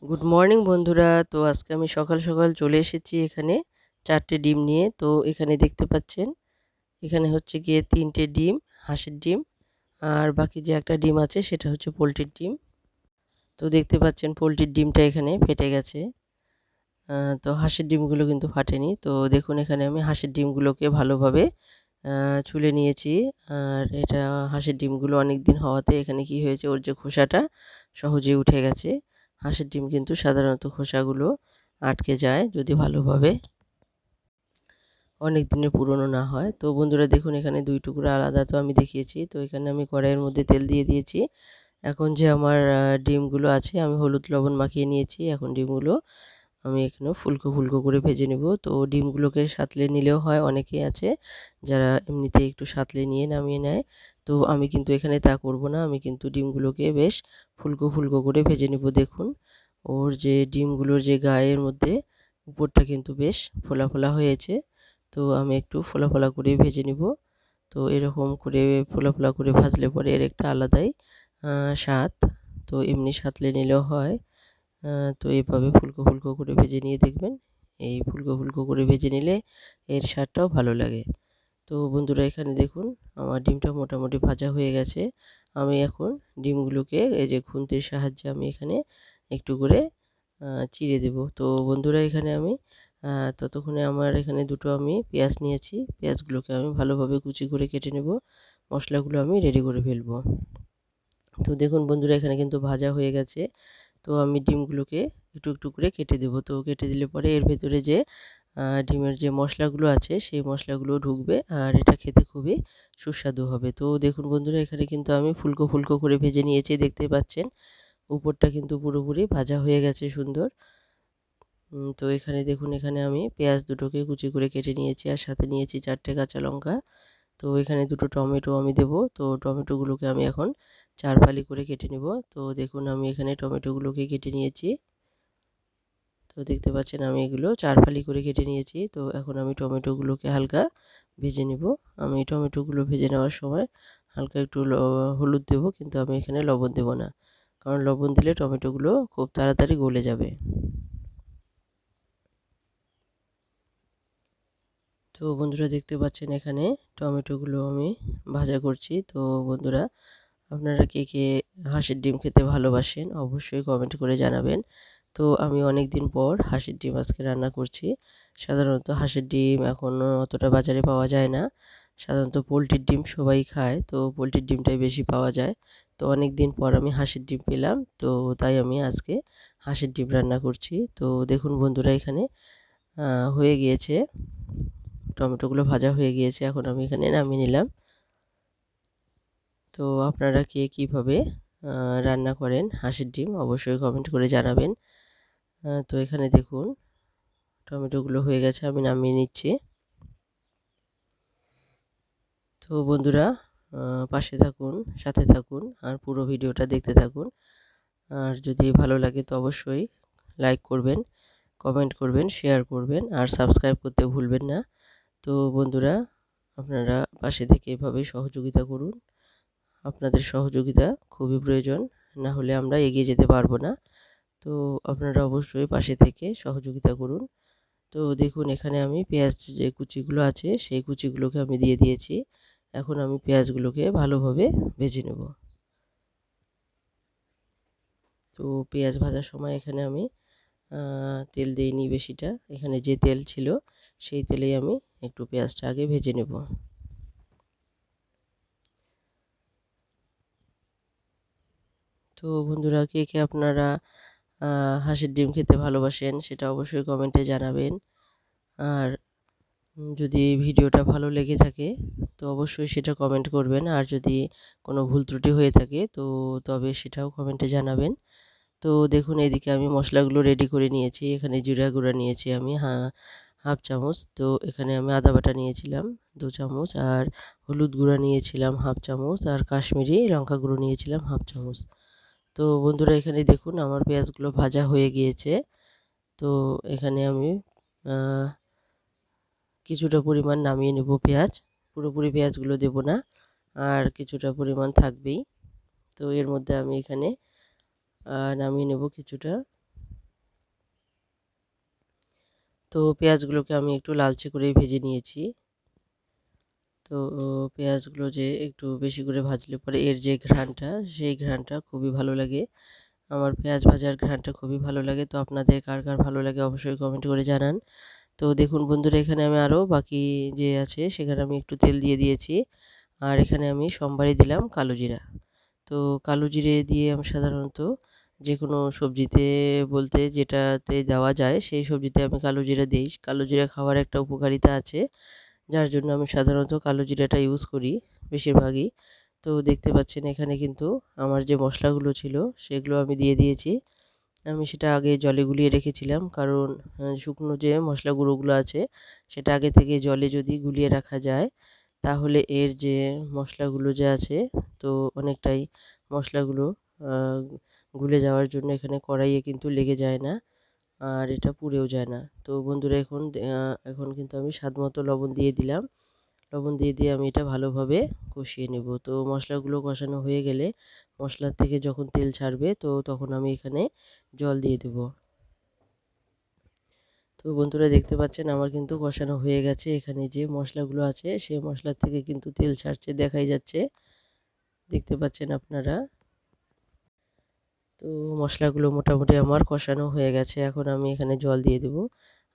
Good morning বন্ধুরা। তো আজকে আমি সকাল সকাল চলে এসেছি এখানে 4টে ডিম নিয়ে। তো এখানে দেখতে পাচ্ছেন, এখানে হচ্ছে গিয়ে 3টে ডিম হাঁসের ডিম, আর বাকি যে একটা ডিম আছে সেটা হচ্ছে পোলট্রির ডিম। তো দেখতে পাচ্ছেন পোলট্রির ডিমটা এখানে ফেটে গেছে, তো হাঁসের ডিমগুলো কিন্তু ফাটেনি। তো দেখুন এখানে আমি হাঁসের ডিমগুলোকে ভালোভাবে ছুলে নিয়েছি। আর এটা হাঁসের ডিমগুলো অনেক দিন হওয়াতে এখানে কি হয়েছে, ওর যে খোসাটা সহজে উঠে গেছে। হাঁসের ডিম কিন্তু সাধারণত খোসাগুলো আটকে যায় যদি ভালোভাবে অনেক দিনের পুরনো না হয়। তো বন্ধুরা দেখুন এখানে 2 টুকরো আলাদা তো আমি দেখিয়েছি। তো এখানে আমি কড়াইয়ের মধ্যে তেল দিয়ে দিয়েছি। এখন যে আমার ডিমগুলো আছে আমি হলুদ লবণ মাখিয়ে নিয়েছি। এখন ডিমগুলো আমি এখানেও ফুলকো ফুলকো করে ভেজে নেব। তো ডিমগুলোকে সাঁতলে নিলেও হয়, অনেকেই আছে যারা এমনিতেই একটু সাঁতলে নিয়ে নামিয়ে নেয়। তো আমি কিন্তু এখানে তা করব না, আমি কিন্তু ডিমগুলোকে বেশ ফুলকো ফুলকো করে ভেজে নেব। দেখুন ওর যে ডিমগুলোর যে গায়ের মধ্যে উপরটা কিন্তু বেশ ফোলা ফোলা হয়েছে। তো আমি একটু ফোলা ফোলা করে ভেজে নিব। তো এরকম করে ফোলা ফোলা করে ভাজলে পরে এর একটা আলাদাই স্বাদ। তো এমনি সাঁতলে নিলেও হয়। তো এভাবে ফুলকো ফুলকো করে ভেজে নিয়ে দেখবেন, এই ফুলকো ফুলকো করে ভেজে নিলে এর স্বাদটাও ভালো লাগে। তো বন্ধুরা এখানে দেখুন আমার ডিমটা মোটামুটি ভাজা হয়ে গেছে। আমি এখন ডিমগুলোকে এই যে খুন্তির সাহায্যে আমি এখানে একটু করে চিড়ে দেব। তো বন্ধুরা এখানে আমি ততক্ষণে আমার এখানে দুটো আমি পেঁয়াজ নিয়েছি। পেঁয়াজগুলোকে আমি ভালোভাবে কুচি করে কেটে নেব। মশলাগুলো আমি রেডি করে ফেলবো। তো দেখুন বন্ধুরা এখানে কিন্তু ভাজা হয়ে গেছে। তো আমি ডিমগুলোকে একটু একটু করে কেটে দেবো। তো কেটে দিলে পরে এর ভেতরে যে ডিমের যে মশলাগুলো আছে সেই মশলাগুলো ঢুকবে, আর এটা খেতে খুবই সুস্বাদু হবে। তো দেখুন বন্ধুরা এখানে কিন্তু আমি ফুলকো ফুলকো করে ভেজে নিয়েছি, দেখতে পাচ্ছেন উপরটা কিন্তু পুরোপুরি ভাজা হয়ে গেছে সুন্দর। তো এখানে দেখুন এখানে আমি পেঁয়াজ দুটোকে কুচি করে কেটে নিয়েছি, আর সাথে নিয়েছি 4টে কাঁচা লঙ্কা। তো এখানে দুটো টমেটো আমি দেবো। তো টমেটোগুলোকে আমি এখন 4 ফালি করে কেটে নেব। তো দেখুন আমি এখানে টমেটোগুলোকে কেটে নিয়েছি। তো দেখতে পাচ্ছেন আমি এগুলো 4 ফালি করে কেটে নিয়েছি। তো এখন আমি টমেটোগুলোকে হালকা ভেজে নেব। আমি টমেটোগুলো ভেজে নেওয়ার সময় হালকা একটু হলুদ দেবো, কিন্তু আমি এখানে লবণ দেবো না, কারণ লবণ দিলে টমেটোগুলো খুব তাড়াতাড়ি গলে যাবে। তো বন্ধুরা দেখতে পাচ্ছেন এখানে টমেটোগুলো আমি ভাজা করছি। তো বন্ধুরা আপনারা কে কে হাঁসের ডিম খেতে ভালোবাসেন অবশ্যই কমেন্ট করে জানাবেন। তো আমি অনেক দিন পর হাঁসের ডিম আজকে রান্না করছি। সাধারণত হাঁসের ডিম এখন অতটা বাজারে পাওয়া যায় না। সাধারণত পোলট্রির ডিম সবাই খায়, তো পোলট্রির ডিমটাই বেশি পাওয়া যায়। তো অনেক দিন পর আমি হাঁসের ডিম পেলাম, তো তাই আমি আজকে হাঁসের ডিম রান্না করছি। তো দেখুন বন্ধুরা এখানে হয়ে গিয়েছে, টমেটোগুলো ভাজা হয়ে গিয়েছে। এখন আমি এখানে নামিয়ে নিলাম। তো আপনারা কে কীভাবে রান্না করেন হাঁসের ডিম অবশ্যই কমেন্ট করে জানাবেন। তো এখানে দেখুন টমেটোগুলো হয়ে গেছে, আমি নামিয়ে নিচ্ছি। তো বন্ধুরা পাশে থাকুন, সাথে থাকুন, আর পুরো ভিডিওটা দেখতে থাকুন। আর যদি ভালো লাগে তো অবশ্যই লাইক করবেন, কমেন্ট করবেন, শেয়ার করবেন, আর সাবস্ক্রাইব করতে ভুলবেন না। তো বন্ধুরা আপনারা পাশে থেকে এভাবেই সহযোগিতা করুন। আপনাদের সহযোগিতা খুবই প্রয়োজন, না হলে আমরা এগিয়ে যেতে পারবো না। তো আপনারা অবশ্যই পাশে থেকে সহযোগিতা করুন। তো দেখুন এখানে আমি পেঁয়াজ যে কুচিগুলো আছে সেই কুচিগুলোকে আমি দিয়ে দিয়েছি। এখন আমি পেঁয়াজগুলোকে ভালোভাবে ভেজে নেব। তো পেঁয়াজ ভাজার সময় এখানে আমি তেল দিইনি বেশিটা, এখানে যে তেল ছিল সেই তেলেই আমি একটু পেঁয়াজটা আগে ভেজে নেব। তো বন্ধুরা কে কে আপনারা হাঁসের ডিম খেতে ভালোবাসেন সেটা অবশ্যই কমেন্টে জানাবেন। আর যদি ভিডিওটা ভালো লেগে থাকে তো অবশ্যই সেটা কমেন্ট করবেন, আর যদি কোনো ভুল ত্রুটি হয়ে থাকে তো তবে সেটাও কমেন্টে জানাবেন। তো দেখুন এদিকে আমি মশলাগুলো রেডি করে নিয়েছি। এখানে জিরা গুঁড়া নিয়েছি আমি হাফ চামচ। তো এখানে আমি আদা বাটা নিয়েছিলাম 2 চামচ, আর হলুদ গুঁড়া নিয়েছিলাম হাফ চামচ, আর কাশ্মীরি লঙ্কা গুঁড়ো নিয়েছিলাম হাফ চামচ। তো বন্ধুরা এখানে দেখুন আমার পেঁয়াজগুলো ভাজা হয়ে গিয়েছে। তো এখানে আমি কিছুটা পরিমাণ নামিয়ে নেব পেঁয়াজ, পুরোপুরি পেঁয়াজগুলো দেব না, আর কিছুটা পরিমাণ থাকবেই। তো এর মধ্যে আমি এখানে নামিয়ে নেব কিছুটা তো পেঁয়াজগুলোকে আমি একটু লালচে করে ভেজে নিয়েছি। তো পেঁয়াজগুলো যে একটু বেশি করে ভাজলে পরে এর যে ঘ্রাণটা, সেই ঘ্রাণটা খুবই ভালো লাগে। আমার পেঁয়াজ ভাজার ঘ্রাণটা খুবই ভালো লাগে। তো আপনাদের কার কার ভালো লাগে অবশ্যই কমেন্ট করে জানান। তো দেখুন বন্ধুরা, এখানে আমি আরও বাকি যে আছে সেখানে আমি একটু তেল দিয়ে দিয়েছি। আর এখানে আমি সোমবারে দিলাম কালো জিরা। তো কালো জিরে দিয়ে আমি সাধারণত যে কোনো সবজিতে বলতে যেটাতে দেওয়া যায় সেই সবজিতে আমি কালো জিরা দিই। কালো জিরা খাওয়ার একটা উপকারিতা আছে, যার জন্য আমি সাধারণত কালো জিরাটা ইউজ করি বেশিরভাগই। তো দেখতে পাচ্ছেন এখানে কিন্তু আমার যে মশলাগুলো ছিল সেগুলো আমি দিয়ে দিয়েছি। আমি সেটা আগে জলে গুলিয়ে রেখেছিলাম, কারণ শুকনো যে মশলা গুঁড়োগুলো আছে সেটা আগে থেকে জলে যদি গুলিয়ে রাখা যায় তাহলে এর যে মশলাগুলো যে আছে তো অনেকটাই মশলাগুলো আহ, গুলে যাওয়ার জন্য এখানে কড়াইয়ে কিন্তু লেগে যায় না, আর এটা পুড়েও যায় না। তো বন্ধুরা এখন কিন্তু আমি স্বাদ মতো লবণ দিয়ে দিলাম। লবণ দিয়ে দিয়ে আমি এটা ভালোভাবে কষিয়ে নেব। তো মশলাগুলো কষানো হয়ে গেলে মশলার থেকে যখন তেল ছাড়বে তো তখন আমি এখানে জল দিয়ে দেব। তো বন্ধুরা দেখতে পাচ্ছেন আমার কিন্তু কষানো হয়ে গেছে। এখানে যে মশলাগুলো আছে সেই মশলার থেকে কিন্তু তেল ছাড়ছে, দেখাই যাচ্ছে, দেখতে পাচ্ছেন আপনারা। তো মশলাগুলো মোটামুটি আমার কষানো হয়ে গেছে। এখন আমি এখানে জল দিয়ে দেব।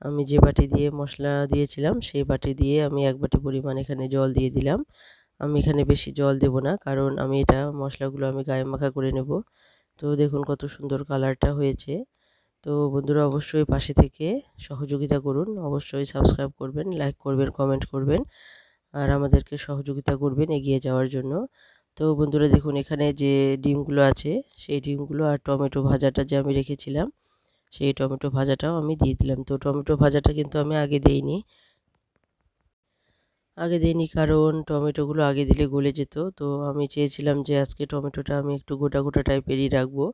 আমি যে বাটি দিয়ে মশলা দিয়েছিলাম সেই বাটি দিয়ে আমি 1 বাটি পরিমাণ এখানে জল দিয়ে দিলাম। আমি এখানে বেশি জল দেব না, কারণ আমি এটা মশলাগুলো আমি গায়ে মাখা করে নেব। তো দেখুন কত সুন্দর কালারটা হয়েছে। তো বন্ধুরা অবশ্যই পাশে থেকে সহযোগিতা করুন, অবশ্যই সাবস্ক্রাইব করবেন, লাইক করবেন, কমেন্ট করবেন, আর আমাদেরকে সহযোগিতা করবেন এগিয়ে যাওয়ার জন্য। তো বন্ধুরা দেখুন এখানে যে ডিমগুলো আছে সেই ডিমগুলো আর টমেটো ভাজাটা যে আমি রেখেছিলাম সেই টমেটো ভাজাটাও আমি দিয়ে দিলাম। তো টমেটো ভাজাটা কিন্তু আমি আগে দিইনি, কারণ টমেটোগুলো আগে দিলে গলে যেত। তো আমি চেয়েছিলাম যে আজকে টমেটোটা আমি একটু গোটা গোটা টাইপেরই রাখবো,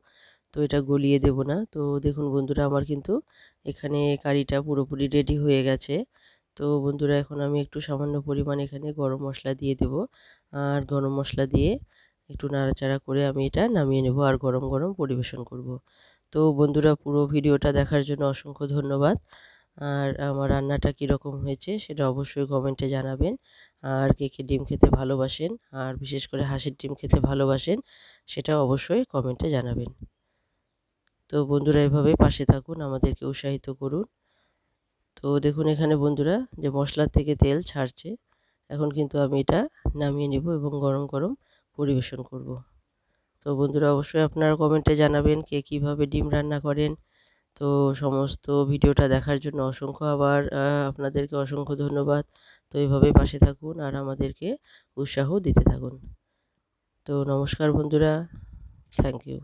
তো এটা গলিয়ে দেব না। তো দেখুন বন্ধুরা আমার কিন্তু এখানে কারিটা পুরোপুরি রেডি হয়ে গেছে। তো বন্ধুরা এখন আমি একটু সামান্য পরিমাণ এখানে গরম মশলা দিয়ে দেব, আর গরম মশলা দিয়ে একটু নাড়াচাড়া করে আমি এটা নামিয়ে নেব আর গরম গরম পরিবেশন করব। তো বন্ধুরা পুরো ভিডিওটা দেখার জন্য অসংখ্য ধন্যবাদ। আর আমার রান্নাটা কীরকম হয়েছে সেটা অবশ্যই কমেন্টে জানাবেন। আর কে কে ডিম খেতে ভালোবাসেন আর বিশেষ করে হাঁসের ডিম খেতে ভালোবাসেন সেটা অবশ্যই কমেন্টে জানাবেন। তো বন্ধুরা এভাবে পাশে থাকুন, আমাদেরকে উৎসাহিত করুন। তো দেখুন এখানে বন্ধুরা যে মশলার থেকে তেল ছাড়ছে, এখন কিন্তু আমি এটা নামিয়ে নেব এবং গরম গরম পরিবেশন করব। তো বন্ধুরা অবশ্যই আপনারা কমেন্টে জানাবেন কে কীভাবে ডিম রান্না করেন। তো সমস্ত ভিডিওটা দেখার জন্য আপনাদেরকে অসংখ্য ধন্যবাদ। তো এইভাবেই পাশে থাকুন আর আমাদেরকে উৎসাহ দিতে থাকুন। তো নমস্কার বন্ধুরা, থ্যাংক ইউ।